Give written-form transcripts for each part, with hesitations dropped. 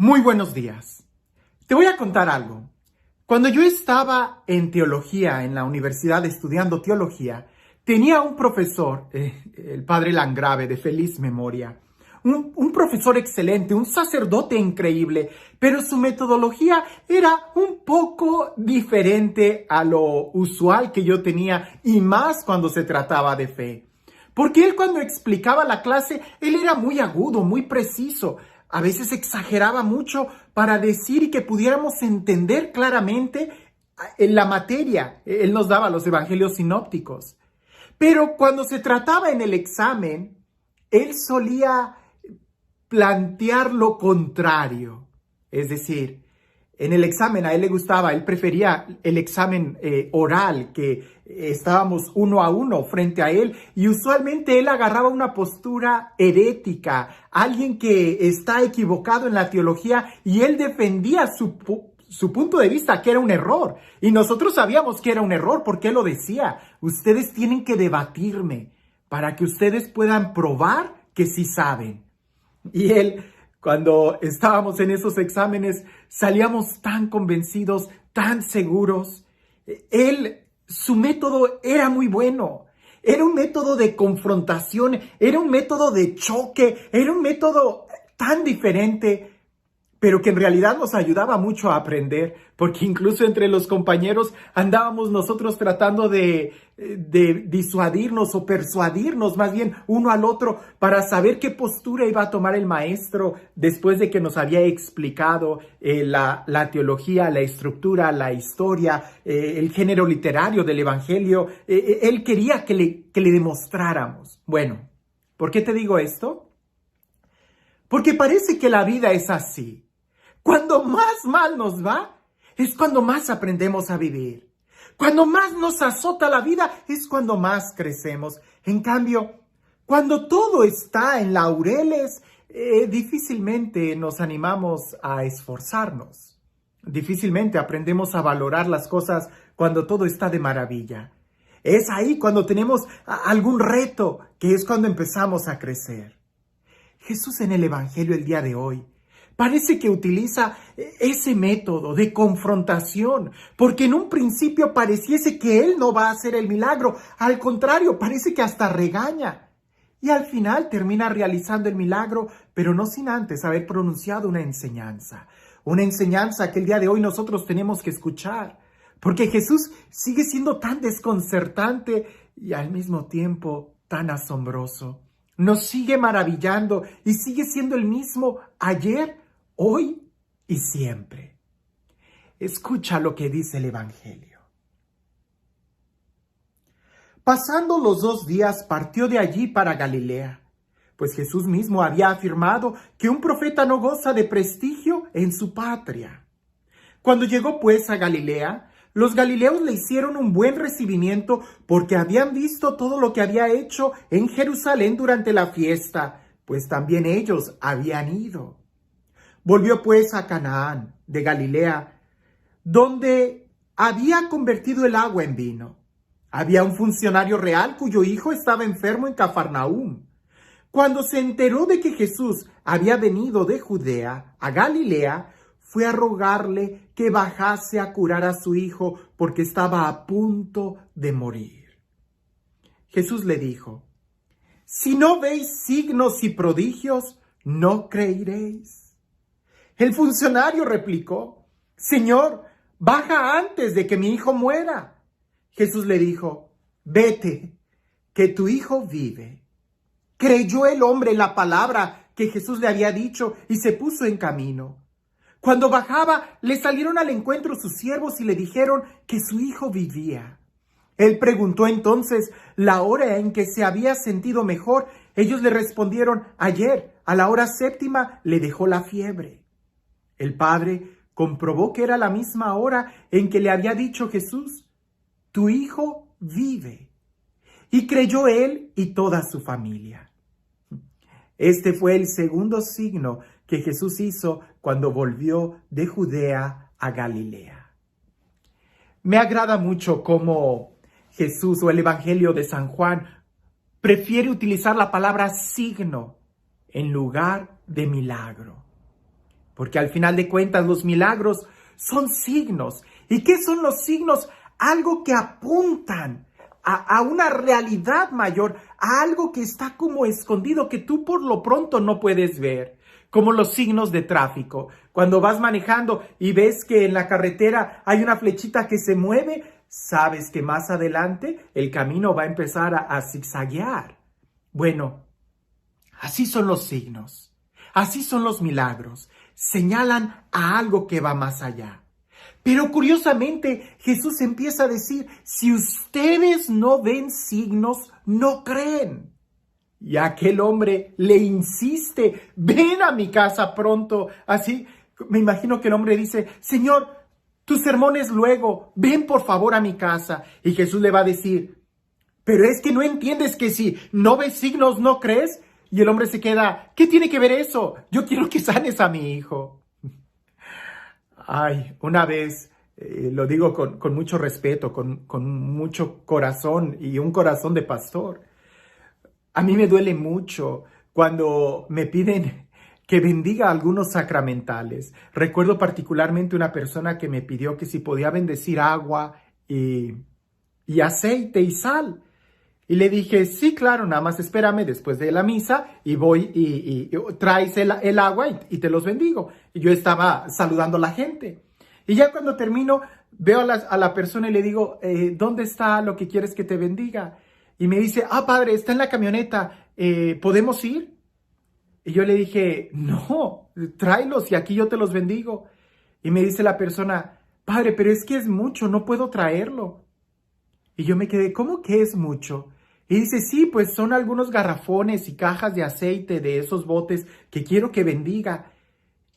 Muy buenos días. Te voy a contar algo. Cuando yo estaba en teología, en la universidad estudiando teología, tenía un profesor, el padre Landgrave, de feliz memoria. Un profesor excelente, un sacerdote increíble, pero su metodología era un poco diferente a lo usual que yo tenía, y más cuando se trataba de fe. Porque él, cuando explicaba la clase, él era muy agudo, muy preciso. A veces exageraba mucho para decir y que pudiéramos entender claramente en la materia. Él nos daba los evangelios sinópticos. Pero cuando se trataba en el examen, él solía plantear lo contrario. Es decir, en el examen a él le gustaba, él prefería el examen oral, que estábamos uno a uno frente a él, y usualmente él agarraba una postura herética, alguien que está equivocado en la teología, y él defendía su punto de vista, que era un error. Y nosotros sabíamos que era un error porque él lo decía: ustedes tienen que debatirme para que ustedes puedan probar que sí saben. Y él, cuando estábamos en esos exámenes, salíamos tan convencidos, tan seguros. Su método era muy bueno. Era un método de confrontación, era un método de choque, era un método tan diferente, pero que en realidad nos ayudaba mucho a aprender, porque incluso entre los compañeros andábamos nosotros tratando de disuadirnos o persuadirnos más bien uno al otro para saber qué postura iba a tomar el maestro después de que nos había explicado la teología, la estructura, la historia, el género literario del evangelio. Él quería que le demostráramos. Bueno, ¿por qué te digo esto? Porque parece que la vida es así. Cuando más mal nos va, es cuando más aprendemos a vivir. Cuando más nos azota la vida, es cuando más crecemos. En cambio, cuando todo está en laureles, difícilmente nos animamos a esforzarnos. Difícilmente aprendemos a valorar las cosas cuando todo está de maravilla. Es ahí cuando tenemos algún reto, que es cuando empezamos a crecer. Jesús en el Evangelio el día de hoy parece que utiliza ese método de confrontación, porque en un principio pareciese que él no va a hacer el milagro. Al contrario, parece que hasta regaña. Y al final termina realizando el milagro, pero no sin antes haber pronunciado una enseñanza. Una enseñanza que el día de hoy nosotros tenemos que escuchar, porque Jesús sigue siendo tan desconcertante y al mismo tiempo tan asombroso. Nos sigue maravillando y sigue siendo el mismo ayer, hoy y siempre. Escucha lo que dice el Evangelio. Pasando los 2 días, partió de allí para Galilea, pues Jesús mismo había afirmado que un profeta no goza de prestigio en su patria. Cuando llegó pues a Galilea, los galileos le hicieron un buen recibimiento porque habían visto todo lo que había hecho en Jerusalén durante la fiesta, pues también ellos habían ido. Volvió pues a Canaán de Galilea, donde había convertido el agua en vino. Había un funcionario real cuyo hijo estaba enfermo en Cafarnaúm. Cuando se enteró de que Jesús había venido de Judea a Galilea, fue a rogarle que bajase a curar a su hijo porque estaba a punto de morir. Jesús le dijo: si no veis signos y prodigios, no creeréis. El funcionario replicó: Señor, baja antes de que mi hijo muera. Jesús le dijo: vete, que tu hijo vive. Creyó el hombre la palabra que Jesús le había dicho y se puso en camino. Cuando bajaba, le salieron al encuentro sus siervos y le dijeron que su hijo vivía. Él preguntó entonces la hora en que se había sentido mejor. Ellos le respondieron: ayer, a la hora 7ª, le dejó la fiebre. El padre comprobó que era la misma hora en que le había dicho Jesús: tu hijo vive. Y creyó él y toda su familia. Este fue el segundo signo que Jesús hizo cuando volvió de Judea a Galilea. Me agrada mucho cómo Jesús, o el Evangelio de San Juan, prefiere utilizar la palabra signo en lugar de milagro. Porque al final de cuentas los milagros son signos. ¿Y qué son los signos? Algo que apuntan a una realidad mayor, a algo que está como escondido, que tú por lo pronto no puedes ver. Como los signos de tráfico. Cuando vas manejando y ves que en la carretera hay una flechita que se mueve, sabes que más adelante el camino va a empezar a zigzaguear. Bueno, así son los signos. Así son los milagros. Señalan a algo que va más allá. Pero curiosamente Jesús empieza a decir, si ustedes no ven signos, no creen. Y aquel hombre le insiste, ven a mi casa pronto. Así, me imagino que el hombre dice, Señor, tus sermones luego, ven por favor a mi casa. Y Jesús le va a decir, pero es que no entiendes que si no ves signos, ¿no crees? Y el hombre se queda, ¿qué tiene que ver eso? Yo quiero que sanes a mi hijo. Ay, una vez, lo digo con mucho respeto, con mucho corazón y un corazón de pastor. A mí me duele mucho cuando me piden que bendiga algunos sacramentales. Recuerdo particularmente una persona que me pidió que si podía bendecir agua y aceite y sal. Y le dije, sí, claro, nada más espérame después de la misa y voy y traes el agua y te los bendigo. Y yo estaba saludando a la gente. Y ya cuando termino, veo a la persona y le digo, ¿dónde está lo que quieres que te bendiga? Y me dice, padre, está en la camioneta, ¿podemos ir? Y yo le dije, no, tráelos y aquí yo te los bendigo. Y me dice la persona, padre, pero es que es mucho, no puedo traerlo. Y yo me quedé, ¿cómo que es mucho? Y dice, sí, pues son algunos garrafones y cajas de aceite de esos botes que quiero que bendiga.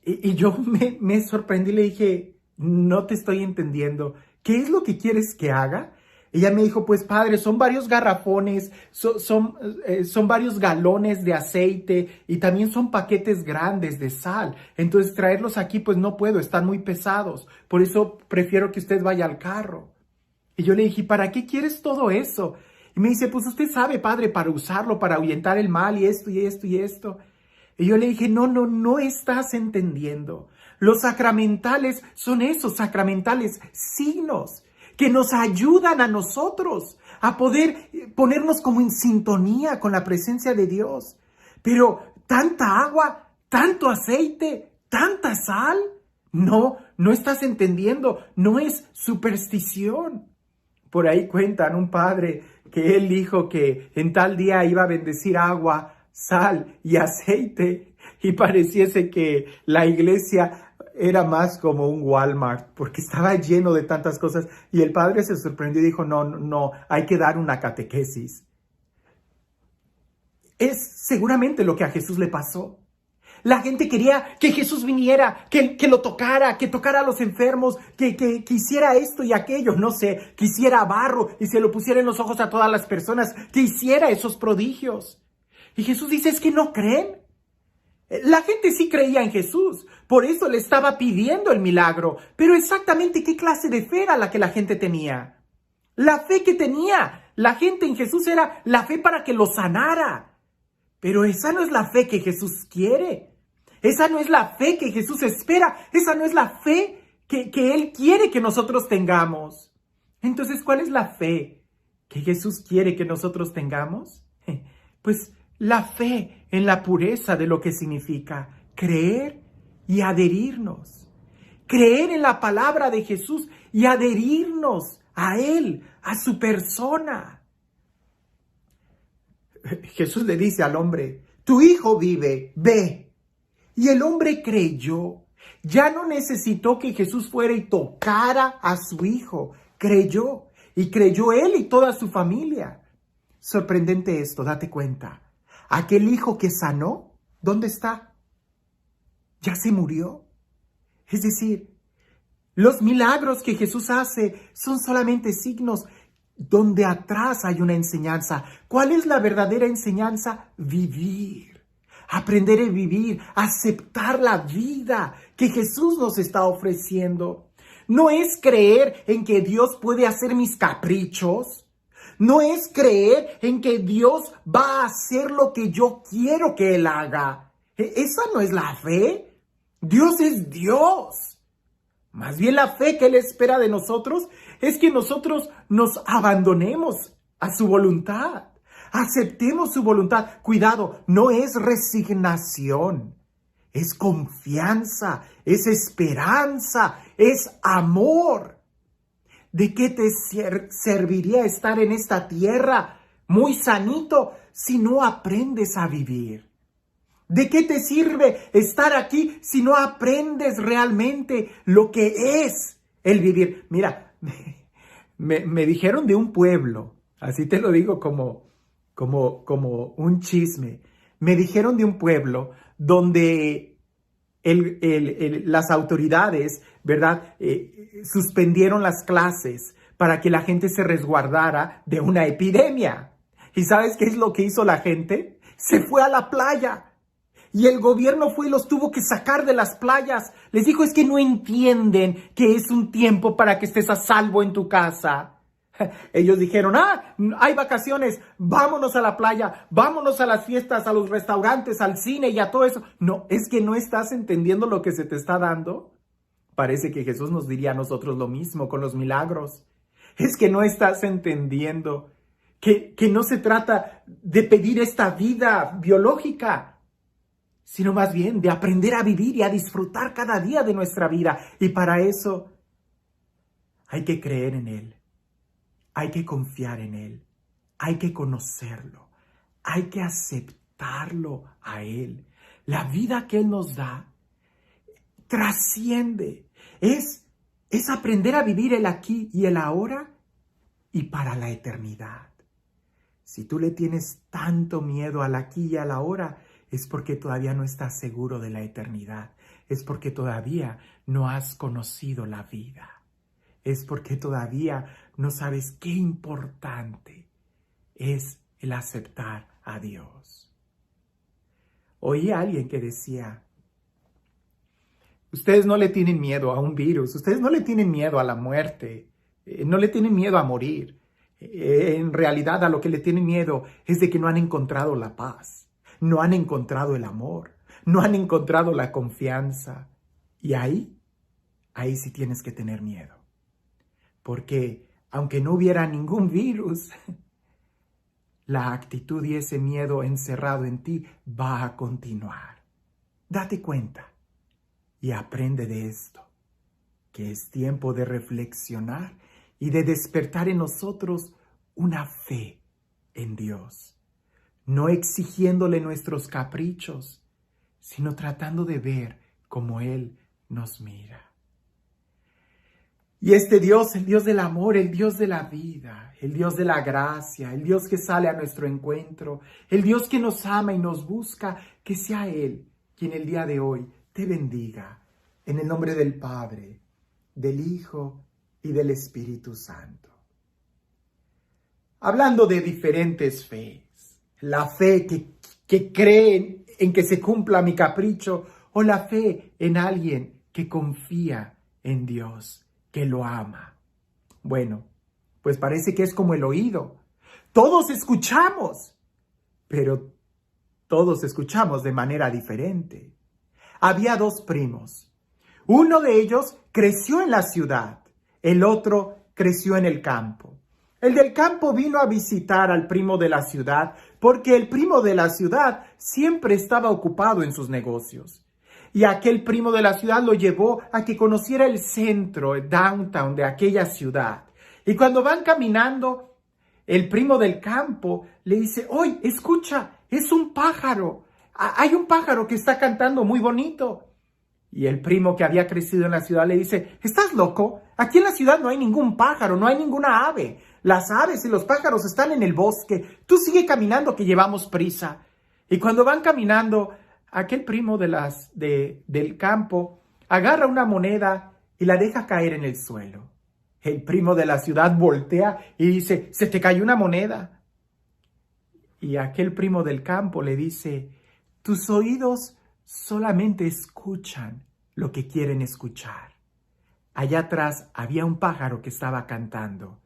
Y yo me sorprendí y le dije, no te estoy entendiendo. ¿Qué es lo que quieres que haga? Ella me dijo, pues padre, son varios garrafones, son varios galones de aceite y también son paquetes grandes de sal. Entonces traerlos aquí pues no puedo, están muy pesados. Por eso prefiero que usted vaya al carro. Y yo le dije, ¿para qué quieres todo eso? Y me dice, pues usted sabe, padre, para usarlo, para ahuyentar el mal y esto y esto y esto. Y yo le dije, no estás entendiendo. Los sacramentales son esos sacramentales signos que nos ayudan a nosotros a poder ponernos como en sintonía con la presencia de Dios. Pero tanta agua, tanto aceite, tanta sal, no estás entendiendo, no es superstición. Por ahí cuentan un padre que él dijo que en tal día iba a bendecir agua, sal y aceite y pareciese que la iglesia era más como un Walmart porque estaba lleno de tantas cosas y el padre se sorprendió y dijo, no, hay que dar una catequesis. Es seguramente lo que a Jesús le pasó. La gente quería que Jesús viniera, que lo tocara, que tocara a los enfermos, que hiciera esto y aquello, no sé, que hiciera barro y se lo pusiera en los ojos a todas las personas, que hiciera esos prodigios. Y Jesús dice, ¿es que no creen? La gente sí creía en Jesús, por eso le estaba pidiendo el milagro, pero exactamente qué clase de fe era la que la gente tenía. La fe que tenía la gente en Jesús era la fe para que lo sanara. Pero esa no es la fe que Jesús quiere. Esa no es la fe que Jesús espera. Esa no es la fe que Él quiere que nosotros tengamos. Entonces, ¿cuál es la fe que Jesús quiere que nosotros tengamos? Pues la fe en la pureza de lo que significa creer y adherirnos. Creer en la palabra de Jesús y adherirnos a Él, a su persona. Jesús le dice al hombre, tu hijo vive, ve. Y el hombre creyó. Ya no necesitó que Jesús fuera y tocara a su hijo. Creyó. Y creyó él y toda su familia. Sorprendente esto, date cuenta. Aquel hijo que sanó, ¿dónde está? Ya se murió. Es decir, los milagros que Jesús hace son solamente signos donde atrás hay una enseñanza. ¿Cuál es la verdadera enseñanza? Vivir. Aprender a vivir, aceptar la vida que Jesús nos está ofreciendo. No es creer en que Dios puede hacer mis caprichos. No es creer en que Dios va a hacer lo que yo quiero que Él haga. Esa no es la fe. Dios es Dios. Más bien la fe que Él espera de nosotros es que nosotros nos abandonemos a su voluntad. Aceptemos su voluntad. Cuidado, no es resignación. Es confianza, es esperanza, es amor. ¿De qué te serviría estar en esta tierra muy sanito si no aprendes a vivir? ¿De qué te sirve estar aquí si no aprendes realmente lo que es el vivir? Mira, me dijeron de un pueblo, así te lo digo como un chisme. Me dijeron de un pueblo donde las autoridades, ¿verdad? Suspendieron las clases para que la gente se resguardara de una epidemia. ¿Y sabes qué es lo que hizo la gente? Se fue a la playa. Y el gobierno fue y los tuvo que sacar de las playas. Les dijo, es que no entienden que es un tiempo para que estés a salvo en tu casa. Ellos dijeron, hay vacaciones, vámonos a la playa, vámonos a las fiestas, a los restaurantes, al cine y a todo eso. No, es que no estás entendiendo lo que se te está dando. Parece que Jesús nos diría a nosotros lo mismo con los milagros. Es que no estás entendiendo que no se trata de pedir esta vida biológica, sino más bien de aprender a vivir y a disfrutar cada día de nuestra vida. Y para eso hay que creer en Él. Hay que confiar en Él, hay que conocerlo, hay que aceptarlo a Él. La vida que Él nos da trasciende, es aprender a vivir el aquí y el ahora y para la eternidad. Si tú le tienes tanto miedo al aquí y al ahora, es porque todavía no estás seguro de la eternidad, es porque todavía no has conocido la vida. Es porque todavía no sabes qué importante es el aceptar a Dios. Oí a alguien que decía, ustedes no le tienen miedo a un virus, ustedes no le tienen miedo a la muerte, no le tienen miedo a morir. En realidad a lo que le tienen miedo es de que no han encontrado la paz, no han encontrado el amor, no han encontrado la confianza. Y ahí sí tienes que tener miedo. Porque aunque no hubiera ningún virus, la actitud y ese miedo encerrado en ti va a continuar. Date cuenta y aprende de esto, que es tiempo de reflexionar y de despertar en nosotros una fe en Dios, no exigiéndole nuestros caprichos, sino tratando de ver cómo Él nos mira. Y este Dios, el Dios del amor, el Dios de la vida, el Dios de la gracia, el Dios que sale a nuestro encuentro, el Dios que nos ama y nos busca, que sea Él quien el día de hoy te bendiga. En el nombre del Padre, del Hijo y del Espíritu Santo. Hablando de diferentes fees, la fe que cree en que se cumpla mi capricho, o la fe en alguien que confía en Dios, que lo ama. Bueno, pues parece que es como el oído. Todos escuchamos, pero todos escuchamos de manera diferente. Había dos primos. Uno de ellos creció en la ciudad, el otro creció en el campo. El del campo vino a visitar al primo de la ciudad porque el primo de la ciudad siempre estaba ocupado en sus negocios. Y aquel primo de la ciudad lo llevó a que conociera el centro, el downtown de aquella ciudad. Y cuando van caminando, el primo del campo le dice, oye, escucha, es un pájaro. Hay un pájaro que está cantando muy bonito. Y el primo que había crecido en la ciudad le dice, ¿estás loco? Aquí en la ciudad no hay ningún pájaro, no hay ninguna ave. Las aves y los pájaros están en el bosque. Tú sigue caminando que llevamos prisa. Y cuando van caminando, aquel primo del campo agarra una moneda y la deja caer en el suelo. El primo de la ciudad voltea y dice, ¿se te cayó una moneda? Y aquel primo del campo le dice, tus oídos solamente escuchan lo que quieren escuchar. Allá atrás había un pájaro que estaba cantando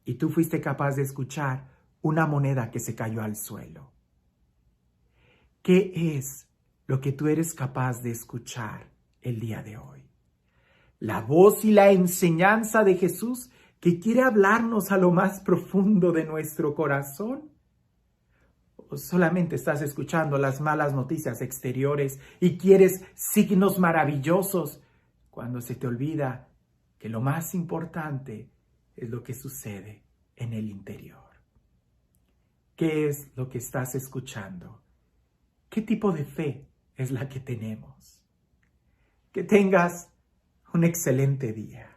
y tú fuiste capaz de escuchar una moneda que se cayó al suelo. ¿Qué es lo que tú eres capaz de escuchar el día de hoy? ¿La voz y la enseñanza de Jesús que quiere hablarnos a lo más profundo de nuestro corazón? ¿O solamente estás escuchando las malas noticias exteriores y quieres signos maravillosos cuando se te olvida que lo más importante es lo que sucede en el interior? ¿Qué es lo que estás escuchando? ¿Qué tipo de fe es la que tenemos? Que tengas un excelente día.